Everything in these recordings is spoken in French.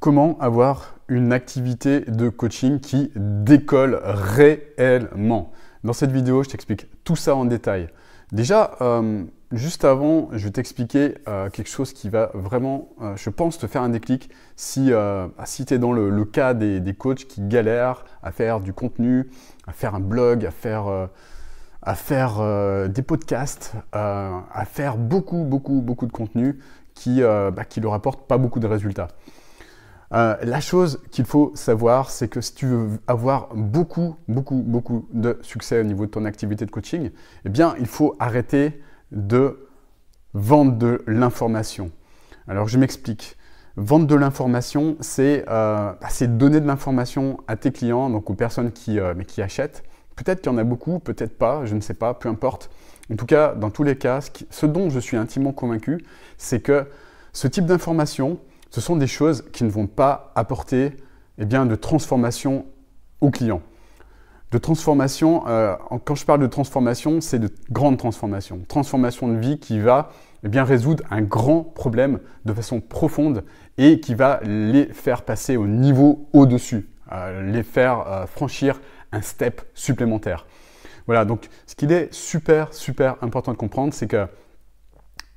comment avoir une activité de coaching qui décolle réellement. Dans cette vidéo, je t'explique tout ça en détail. Déjà, juste avant, je vais t'expliquer quelque chose qui va vraiment, je pense, te faire un déclic si tu es dans le cas des coachs qui galèrent à faire du contenu, à faire un blog, à faire des podcasts, à faire beaucoup de contenu qui leur apporte pas beaucoup de résultats. La chose qu'il faut savoir, c'est que si tu veux avoir beaucoup de succès au niveau de ton activité de coaching, eh bien, il faut arrêter de vendre de l'information. Alors, je m'explique. Vendre de l'information, c'est donner de l'information à tes clients, donc aux personnes qui achètent. Peut-être qu'il y en a beaucoup, peut-être pas, je ne sais pas, peu importe. En tout cas, dans tous les cas, ce dont je suis intimement convaincu, c'est que ce type d'information, ce sont des choses qui ne vont pas apporter de transformation aux clients. De transformation, quand je parle de transformation, c'est de grande transformation. Transformation de vie qui va résoudre un grand problème de façon profonde et qui va les faire passer au niveau au-dessus, les faire franchir un step supplémentaire. Voilà, donc ce qu'il est super important de comprendre, c'est que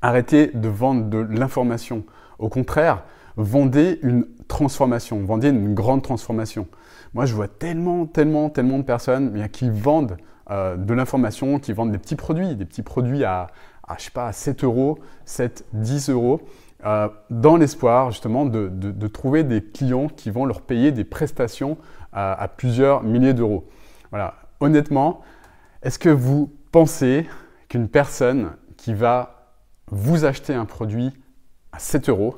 arrêtez de vendre de l'information. Au contraire, vendez une transformation, vendez une grande transformation. Moi, je vois tellement de personnes qui vendent de l'information, qui vendent des petits produits à 7 euros, 7, 10 euros, dans l'espoir justement de trouver des clients qui vont leur payer des prestations à plusieurs milliers d'euros. Voilà. Honnêtement, est-ce que vous pensez qu'une personne qui va vous acheter un produit à 7 euros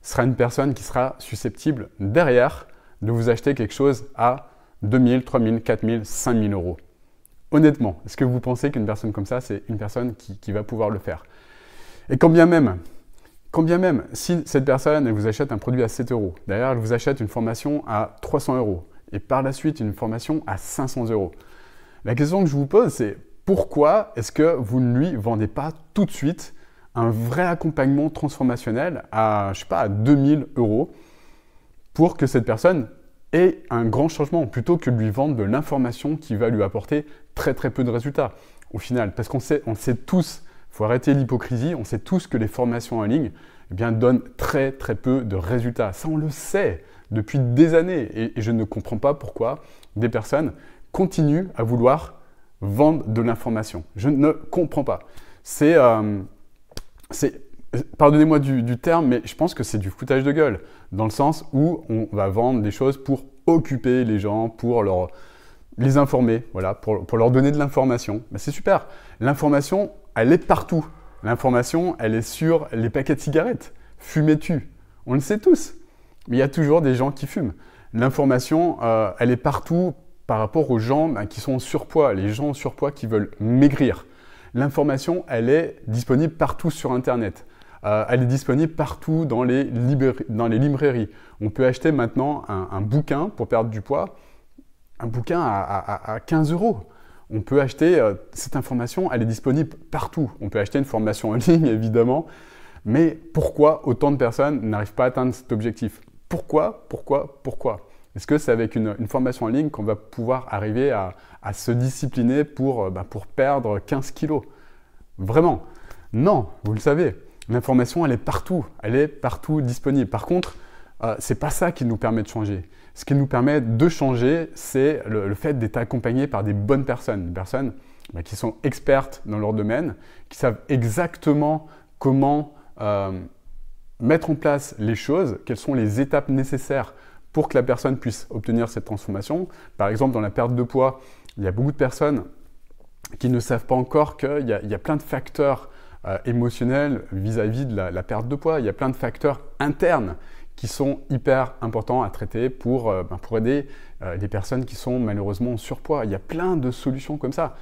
sera une personne qui sera susceptible derrière de vous acheter quelque chose à 2000, 3000, 4000, 5000 euros? Honnêtement, est-ce que vous pensez qu'une personne comme ça, c'est une personne qui va pouvoir le faire? Et quand bien même, si cette personne elle vous achète un produit à 7 euros, derrière elle vous achète une formation à 300 euros et par la suite une formation à 500 euros, la question que je vous pose, c'est pourquoi est-ce que vous ne lui vendez pas tout de suite un vrai accompagnement transformationnel à 2000 euros pour que cette personne ait un grand changement plutôt que de lui vendre de l'information qui va lui apporter très peu de résultats au final. Parce qu'on sait tous, il faut arrêter l'hypocrisie, on sait tous que les formations en ligne donnent très peu de résultats. Ça, on le sait depuis des années et je ne comprends pas pourquoi des personnes continuent à vouloir vendre de l'information. Je ne comprends pas. Pardonnez-moi du terme, mais je pense que c'est du foutage de gueule, dans le sens où on va vendre des choses pour occuper les gens, pour les informer, voilà, pour leur donner de l'information. Ben, c'est super. L'information, elle est partout. L'information, elle est sur les paquets de cigarettes. Fumez-tu? On le sait tous, mais il y a toujours des gens qui fument. L'information, elle est partout par rapport aux gens qui sont en surpoids, les gens en surpoids qui veulent maigrir. L'information, elle est disponible partout sur Internet. Elle est disponible partout dans les librairies. On peut acheter maintenant un bouquin pour perdre du poids, un bouquin à 15 euros. On peut acheter cette information, elle est disponible partout. On peut acheter une formation en ligne, évidemment. Mais pourquoi autant de personnes n'arrivent pas à atteindre cet objectif? Pourquoi? Est-ce que c'est avec une formation en ligne qu'on va pouvoir arriver à se discipliner pour perdre 15 kilos? Vraiment? Non, vous le savez. L'information, elle est partout disponible. Par contre, ce n'est pas ça qui nous permet de changer. Ce qui nous permet de changer, c'est le fait d'être accompagné par des bonnes personnes. Des personnes qui sont expertes dans leur domaine, qui savent exactement comment mettre en place les choses, quelles sont les étapes nécessaires pour que la personne puisse obtenir cette transformation. Par exemple, dans la perte de poids, il y a beaucoup de personnes qui ne savent pas encore qu'il y a plein de facteurs émotionnels vis-à-vis de la perte de poids. Il y a plein de facteurs internes qui sont hyper importants à traiter pour aider les personnes qui sont malheureusement en surpoids. Il y a plein de solutions comme ça.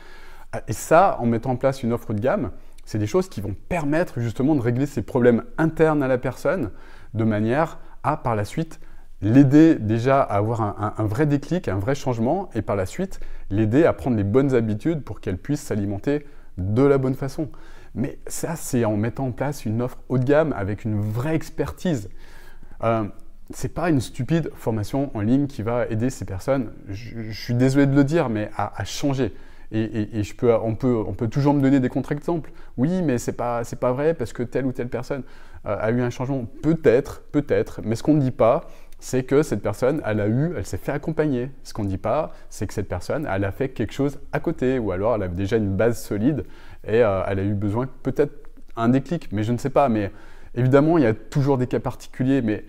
Et ça, en mettant en place une offre de gamme, c'est des choses qui vont permettre justement de régler ces problèmes internes à la personne de manière à, par la suite, l'aider déjà à avoir un vrai déclic, un vrai changement et par la suite, l'aider à prendre les bonnes habitudes pour qu'elle puisse s'alimenter de la bonne façon. Mais ça, c'est en mettant en place une offre haut de gamme avec une vraie expertise. c'est pas une stupide formation en ligne qui va aider ces personnes, je suis désolé de le dire, mais à changer. Et on peut toujours me donner des contre-exemples. Oui, mais c'est pas vrai parce que telle ou telle personne a eu un changement. Peut-être, mais ce qu'on ne dit pas, c'est que cette personne, elle s'est fait accompagner. Ce qu'on ne dit pas, c'est que cette personne, elle a fait quelque chose à côté, ou alors elle avait déjà une base solide et elle a eu besoin peut-être un déclic, mais je ne sais pas. Mais évidemment, il y a toujours des cas particuliers, mais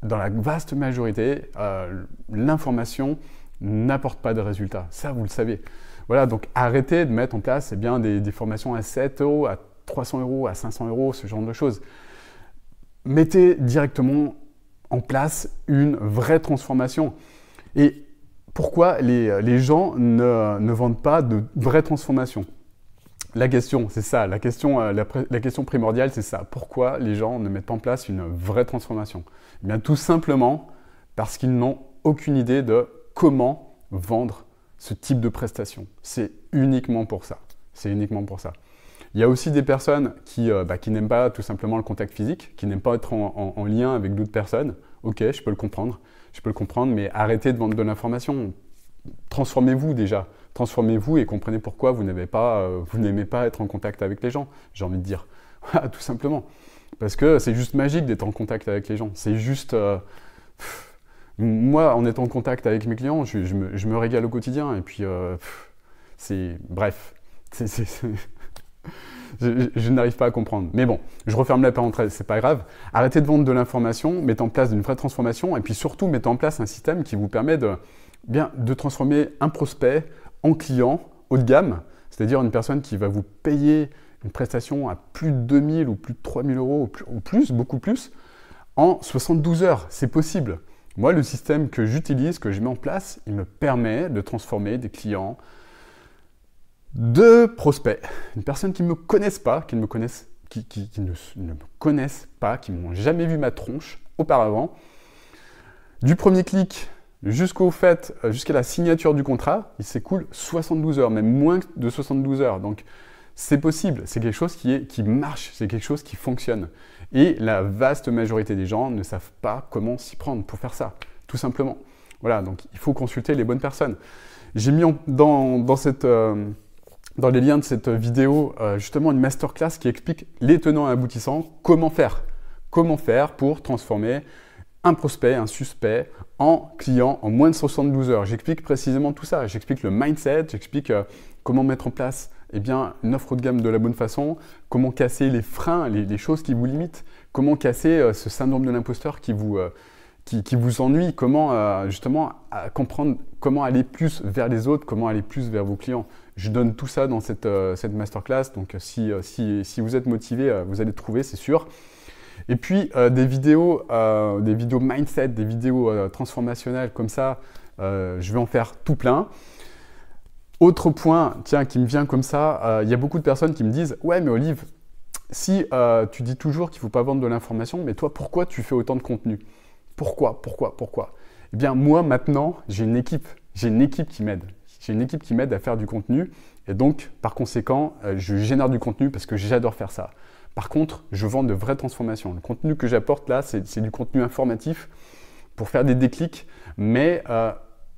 dans la vaste majorité, l'information n'apporte pas de résultats. Ça, vous le savez. Voilà, donc arrêtez de mettre en place des formations à 7 euros, à 300 euros, à 500 euros, ce genre de choses. Mettez directement en place une vraie transformation. Et pourquoi les gens ne vendent pas de vraie transformation? La question, c'est ça. La question primordiale, c'est ça. Pourquoi les gens ne mettent pas en place une vraie transformation? Eh bien, tout simplement parce qu'ils n'ont aucune idée de comment vendre ce type de prestation. C'est uniquement pour ça. C'est uniquement pour ça. Il y a aussi des personnes qui n'aiment pas tout simplement le contact physique, qui n'aiment pas être en lien avec d'autres personnes. Ok, je peux le comprendre. Mais arrêtez de vendre de l'information. Transformez-vous déjà. Transformez-vous et comprenez pourquoi vous n'aimez pas être en contact avec les gens, j'ai envie de dire. Voilà, tout simplement. Parce que c'est juste magique d'être en contact avec les gens. C'est juste... moi, en étant en contact avec mes clients, je me régale au quotidien. Et puis, bref. Je n'arrive pas à comprendre. Mais bon, je referme la parenthèse, c'est pas grave. Arrêtez de vendre de l'information, mettez en place une vraie transformation. Et puis surtout, mettez en place un système qui vous permet de transformer un prospect en client haut de gamme, c'est-à-dire une personne qui va vous payer une prestation à plus de 2000 ou plus de 3000 euros ou plus, beaucoup plus, en 72 heures. C'est possible. Moi, le système que j'utilise, que je mets en place, il me permet de transformer des clients, de prospects, une personne qui ne me connaissent pas, qui ne me connaissent pas, qui n'ont jamais vu ma tronche auparavant, du premier clic jusqu'à la signature du contrat, il s'écoule 72 heures, même moins de 72 heures. Donc, c'est possible, c'est quelque chose qui marche, c'est quelque chose qui fonctionne. Et la vaste majorité des gens ne savent pas comment s'y prendre pour faire ça, tout simplement. Voilà, donc il faut consulter les bonnes personnes. J'ai mis dans les liens de cette vidéo justement une masterclass qui explique les tenants et aboutissants, comment faire pour transformer un prospect, un suspect en client en moins de 72 heures. J'explique précisément tout ça. J'explique le mindset, j'explique comment mettre en place une offre haut de gamme de la bonne façon, comment casser les freins, les choses qui vous limitent, comment casser ce syndrome de l'imposteur qui vous ennuie, comment justement comprendre comment aller plus vers les autres, comment aller plus vers vos clients. Je donne tout ça dans cette masterclass, donc si vous êtes motivé, vous allez trouver, c'est sûr. Et puis des vidéos mindset, des vidéos transformationnelles comme ça, je vais en faire tout plein. Autre point, tiens, qui me vient comme ça, il y a beaucoup de personnes qui me disent « Ouais, mais Olive, si tu dis toujours qu'il ne faut pas vendre de l'information, mais toi, pourquoi tu fais autant de contenu? Pourquoi? Eh bien, moi, maintenant, j'ai une équipe qui m'aide. J'ai une équipe qui m'aide à faire du contenu et donc, par conséquent, je génère du contenu parce que j'adore faire ça. Par contre, je vends de vraies transformations. Le contenu que j'apporte là, c'est du contenu informatif pour faire des déclics, mais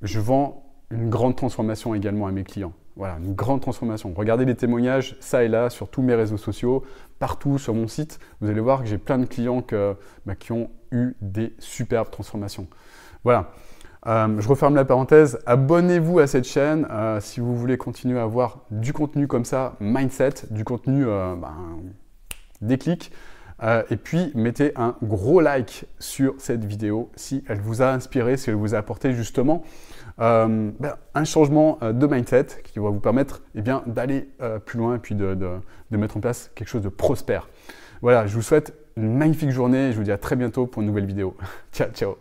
je vends une grande transformation également à mes clients. Voilà, une grande transformation. Regardez les témoignages, ça et là, sur tous mes réseaux sociaux, partout sur mon site. Vous allez voir que j'ai plein de clients qui ont eu des superbes transformations. Voilà. Je referme la parenthèse. Abonnez-vous à cette chaîne si vous voulez continuer à avoir du contenu comme ça, mindset, du contenu déclic. Et puis, mettez un gros like sur cette vidéo si elle vous a inspiré, si elle vous a apporté justement un changement de mindset qui va vous permettre d'aller plus loin et puis de mettre en place quelque chose de prospère. Voilà, je vous souhaite une magnifique journée et je vous dis à très bientôt pour une nouvelle vidéo. Ciao, ciao.